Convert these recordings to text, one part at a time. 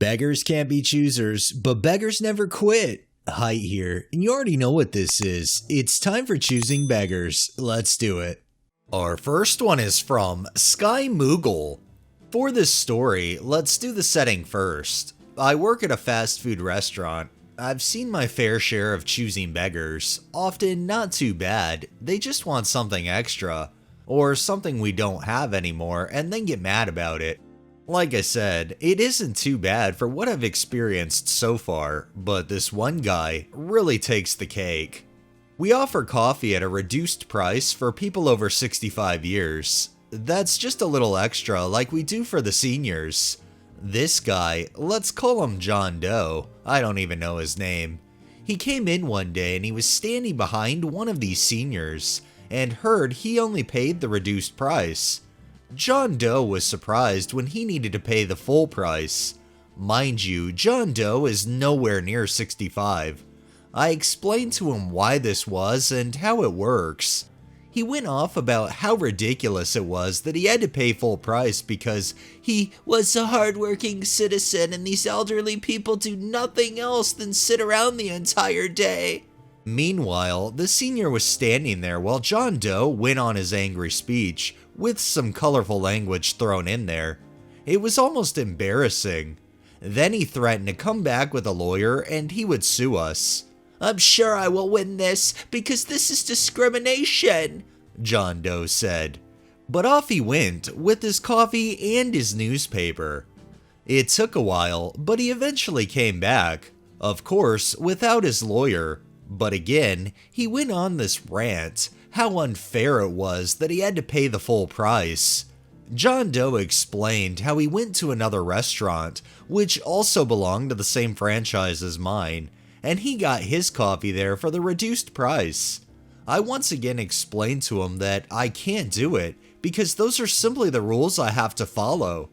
Beggars can't be choosers, but beggars never quit. Height here, and you already know what this is. It's time for Choosing Beggars. Let's do it. Our first one is from Sky Moogle. For this story, let's do the setting first. I work at a fast food restaurant. I've seen my fair share of choosing beggars, often not too bad. They just want something extra, or something we don't have anymore, and then get mad about it. Like I said, it isn't too bad for what I've experienced so far, but this one guy really takes the cake. We offer coffee at a reduced price for people over 65 years. That's just a little extra like we do for the seniors. This guy, let's call him John Doe, I don't even know his name. He came in one day and he was standing behind one of these seniors, and heard he only paid the reduced price. John Doe was surprised when he needed to pay the full price. Mind you, John Doe is nowhere near 65. I explained to him why this was and how it works. He went off about how ridiculous it was that he had to pay full price because he was a hardworking citizen and these elderly people do nothing else than sit around the entire day. Meanwhile, the senior was standing there while John Doe went on his angry speech, with some colorful language thrown in there. It was almost embarrassing. Then he threatened to come back with a lawyer and he would sue us. "I'm sure I will win this, because this is discrimination," John Doe said. But off he went, with his coffee and his newspaper. It took a while, but he eventually came back. Of course, without his lawyer. But again, he went on this rant, how unfair it was that he had to pay the full price. John Doe explained how he went to another restaurant, which also belonged to the same franchise as mine, and he got his coffee there for the reduced price. I once again explained to him that I can't do it, because those are simply the rules I have to follow.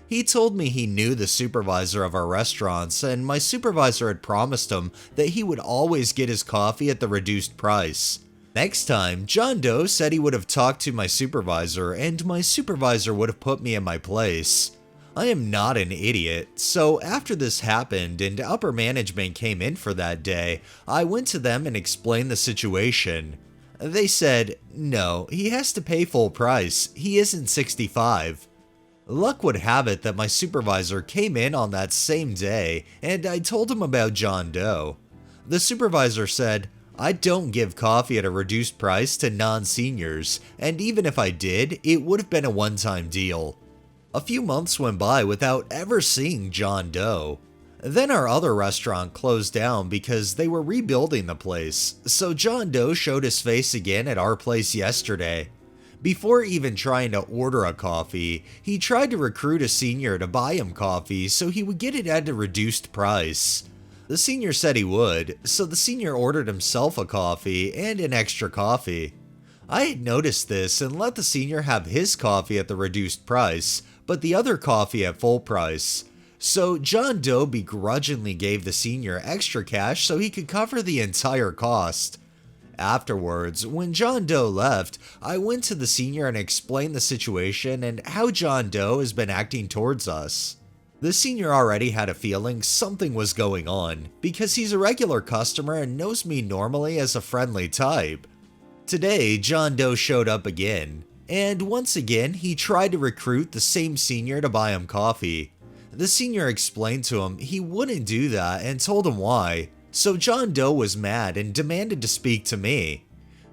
He told me he knew the supervisor of our restaurants, and my supervisor had promised him that he would always get his coffee at the reduced price. Next time, John Doe said he would have talked to my supervisor, and my supervisor would have put me in my place. I am not an idiot, so after this happened and upper management came in for that day, I went to them and explained the situation. They said, no, he has to pay full price, he isn't 65. Luck would have it that my supervisor came in on that same day, and I told him about John Doe. The supervisor said, "I don't give coffee at a reduced price to non-seniors, and even if I did, it would have been a one-time deal." A few months went by without ever seeing John Doe. Then our other restaurant closed down because they were rebuilding the place, so John Doe showed his face again at our place yesterday. Before even trying to order a coffee, he tried to recruit a senior to buy him coffee so he would get it at a reduced price. The senior said he would, so the senior ordered himself a coffee and an extra coffee. I had noticed this and let the senior have his coffee at the reduced price, but the other coffee at full price. So John Doe begrudgingly gave the senior extra cash so he could cover the entire cost. Afterwards, when John Doe left, I went to the senior and explained the situation and how John Doe has been acting towards us. The senior already had a feeling something was going on, because he's a regular customer and knows me normally as a friendly type. Today, John Doe showed up again, and once again he tried to recruit the same senior to buy him coffee. The senior explained to him he wouldn't do that and told him why. So John Doe was mad and demanded to speak to me.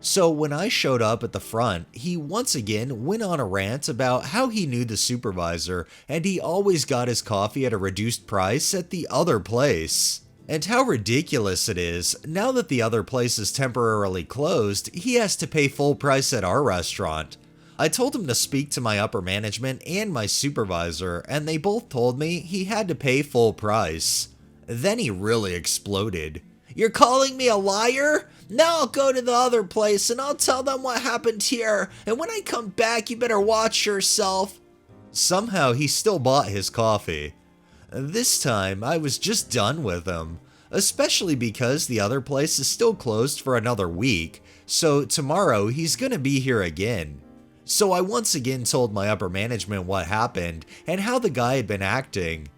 So when I showed up at the front, he once again went on a rant about how he knew the supervisor and he always got his coffee at a reduced price at the other place. And how ridiculous it is, now that the other place is temporarily closed, he has to pay full price at our restaurant. I told him to speak to my upper management and my supervisor, and they both told me he had to pay full price. Then he really exploded. "You're calling me a liar? Now I'll go to the other place and I'll tell them what happened here, and when I come back you better watch yourself." Somehow he still bought his coffee. This time I was just done with him, especially because the other place is still closed for another week, so tomorrow he's gonna be here again. So I once again told my upper management what happened and how the guy had been acting.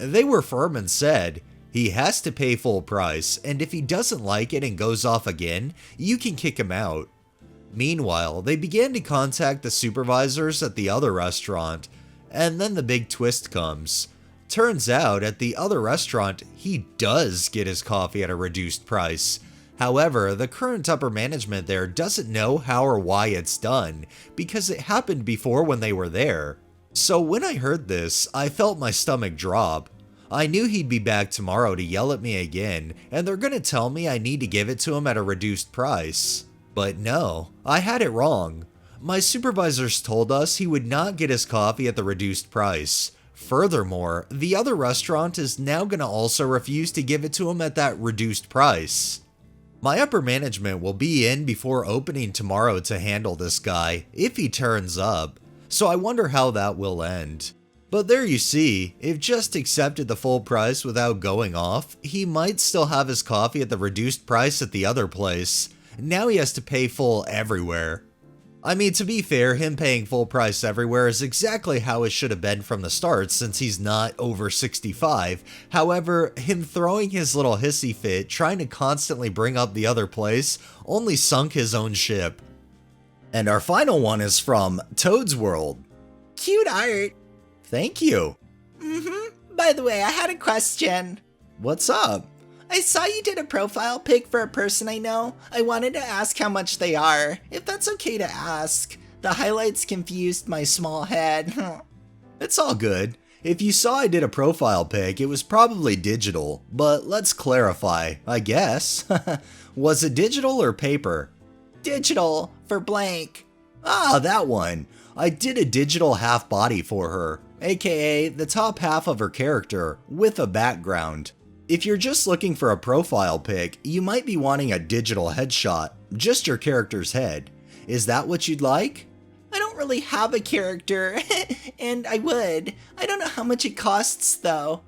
They were firm and said, he has to pay full price, and if he doesn't like it and goes off again, you can kick him out. Meanwhile, they began to contact the supervisors at the other restaurant, and then the big twist comes. Turns out, at the other restaurant, he does get his coffee at a reduced price. However, the current upper management there doesn't know how or why it's done, because it happened before when they were there. So when I heard this, I felt my stomach drop. I knew he'd be back tomorrow to yell at me again, and they're gonna tell me I need to give it to him at a reduced price. But no, I had it wrong. My supervisors told us he would not get his coffee at the reduced price. Furthermore, the other restaurant is now gonna also refuse to give it to him at that reduced price. My upper management will be in before opening tomorrow to handle this guy, if he turns up, so I wonder how that will end. But there you see, if just accepted the full price without going off, he might still have his coffee at the reduced price at the other place. Now he has to pay full everywhere. I mean, to be fair, him paying full price everywhere is exactly how it should have been from the start since he's not over 65. However, him throwing his little hissy fit, trying to constantly bring up the other place, only sunk his own ship. And our final one is from Toad's World. Cute art. Thank you. By the way, I had a question. What's up? I saw you did a profile pic for a person I know. I wanted to ask how much they are, if that's okay to ask. The highlights confused my small head. It's all good. If you saw I did a profile pic, it was probably digital, but let's clarify, I guess. Was it digital or paper? Digital, for blank. Ah, that one. I did a digital half body for her, aka the top half of her character, with a background. If you're just looking for a profile pic, you might be wanting a digital headshot, just your character's head. Is that what you'd like? I don't really have a character, and I would. I don't know how much it costs though.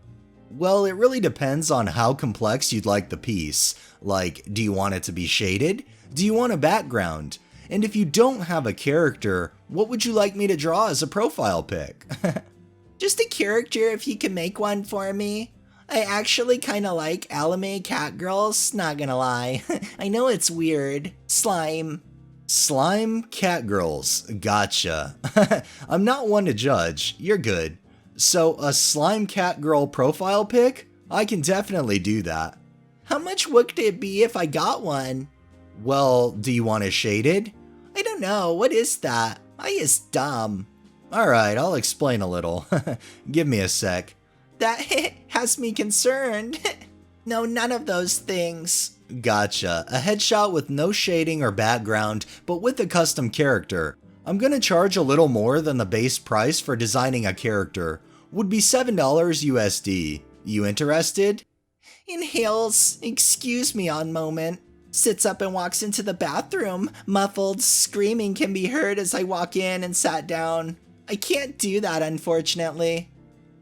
Well, it really depends on how complex you'd like the piece. Like, do you want it to be shaded? Do you want a background? And if you don't have a character, what would you like me to draw as a profile pic? Just a character if you can make one for me. I actually kinda like anime cat girls, not gonna lie. I know it's weird. Slime. Slime cat girls, gotcha. I'm not one to judge, you're good. So a slime cat girl profile pic? I can definitely do that. How much would it be if I got one? Well, do you want it shaded? I don't know, what is that? I is dumb. Alright, I'll explain a little. Give me a sec. That has me concerned. No, none of those things. Gotcha. A headshot with no shading or background, but with a custom character. I'm gonna charge a little more than the base price for designing a character. Would be $7 USD. You interested? Inhales, excuse me on moment. Sits up and walks into the bathroom. Muffled screaming can be heard as I walk in and sat down. I can't do that, unfortunately.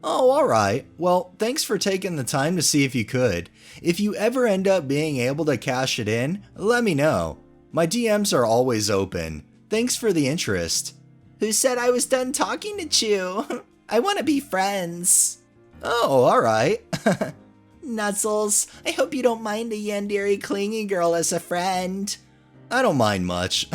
Oh, alright. Well, thanks for taking the time to see if you could. If you ever end up being able to cash it in, let me know. My DMs are always open. Thanks for the interest. Who said I was done talking to Chew? I want to be friends. Oh, alright. Nuzzles, I hope you don't mind a yandere clingy girl as a friend. I don't mind much.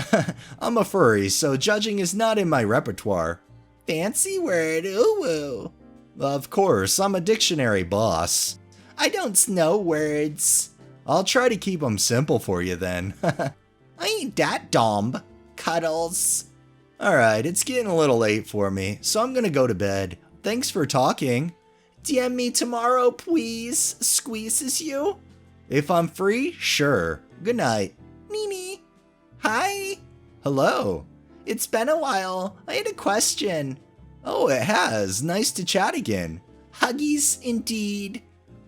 I'm a furry, so judging is not in my repertoire. Fancy word, ooh woo. Of course, I'm a dictionary boss. I don't know words. I'll try to keep them simple for you then. I ain't that dumb. Cuddles. Alright, it's getting a little late for me, so I'm gonna go to bed. Thanks for talking. DM me tomorrow, please. Squeezes you. If I'm free, sure. Good night. Mimi. Hi. Hello. It's been a while. I had a question. Oh, it has. Nice to chat again. Huggies, indeed.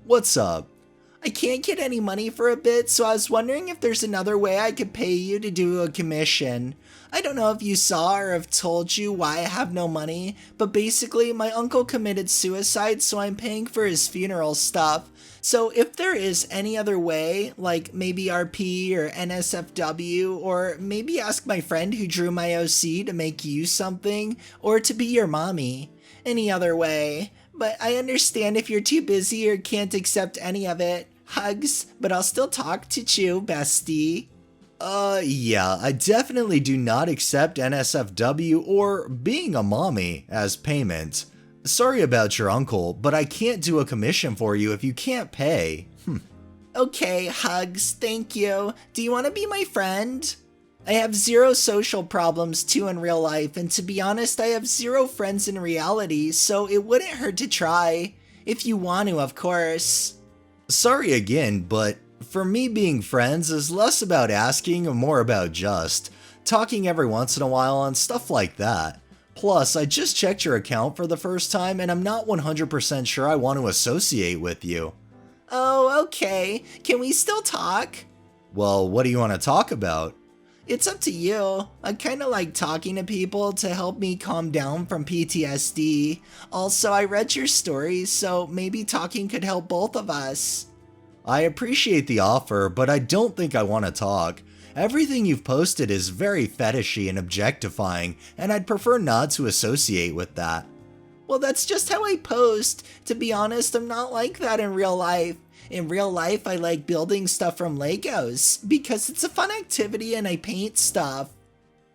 What's up? I can't get any money for a bit, so I was wondering if there's another way I could pay you to do a commission. I don't know if you saw or have told you why I have no money, but basically my uncle committed suicide, so I'm paying for his funeral stuff. So if there is any other way, like maybe RP or NSFW, or maybe ask my friend who drew my OC to make you something, or to be your mommy. Any other way. But I understand if you're too busy or can't accept any of it. Hugs, but I'll still talk to Chew, bestie. Yeah, I definitely do not accept NSFW or being a mommy as payment. Sorry about your uncle, but I can't do a commission for you if you can't pay. Okay, Hugs, thank you. Do you want to be my friend? I have zero social problems too in real life, and to be honest, I have zero friends in reality, so it wouldn't hurt to try. If you want to, of course. Sorry again, but for me, being friends is less about asking and more about just talking every once in a while on stuff like that. Plus, I just checked your account for the first time and I'm not 100% sure I want to associate with you. Oh, okay. Can we still talk? Well, what do you want to talk about? It's up to you. I kinda like talking to people to help me calm down from PTSD. Also, I read your stories, so maybe talking could help both of us. I appreciate the offer, but I don't think I want to talk. Everything you've posted is very fetishy and objectifying, and I'd prefer not to associate with that. Well, that's just how I post. To be honest, I'm not like that in real life. In real life, I like building stuff from Legos, because it's a fun activity and I paint stuff.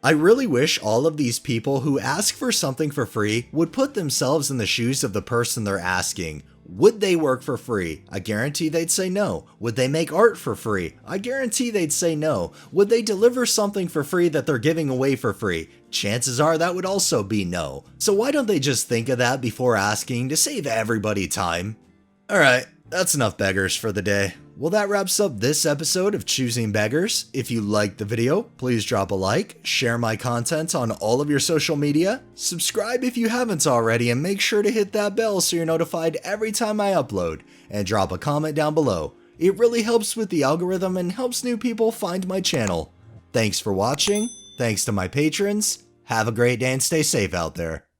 I really wish all of these people who ask for something for free would put themselves in the shoes of the person they're asking. Would they work for free? I guarantee they'd say no. Would they make art for free? I guarantee they'd say no. Would they deliver something for free that they're giving away for free? Chances are that would also be no. So why don't they just think of that before asking to save everybody time? Alright, that's enough beggars for the day. Well, that wraps up this episode of Choosing Beggars. If you liked the video, please drop a like, share my content on all of your social media, subscribe if you haven't already, and make sure to hit that bell so you're notified every time I upload, and drop a comment down below. It really helps with the algorithm and helps new people find my channel. Thanks for watching, thanks to my patrons, have a great day and stay safe out there.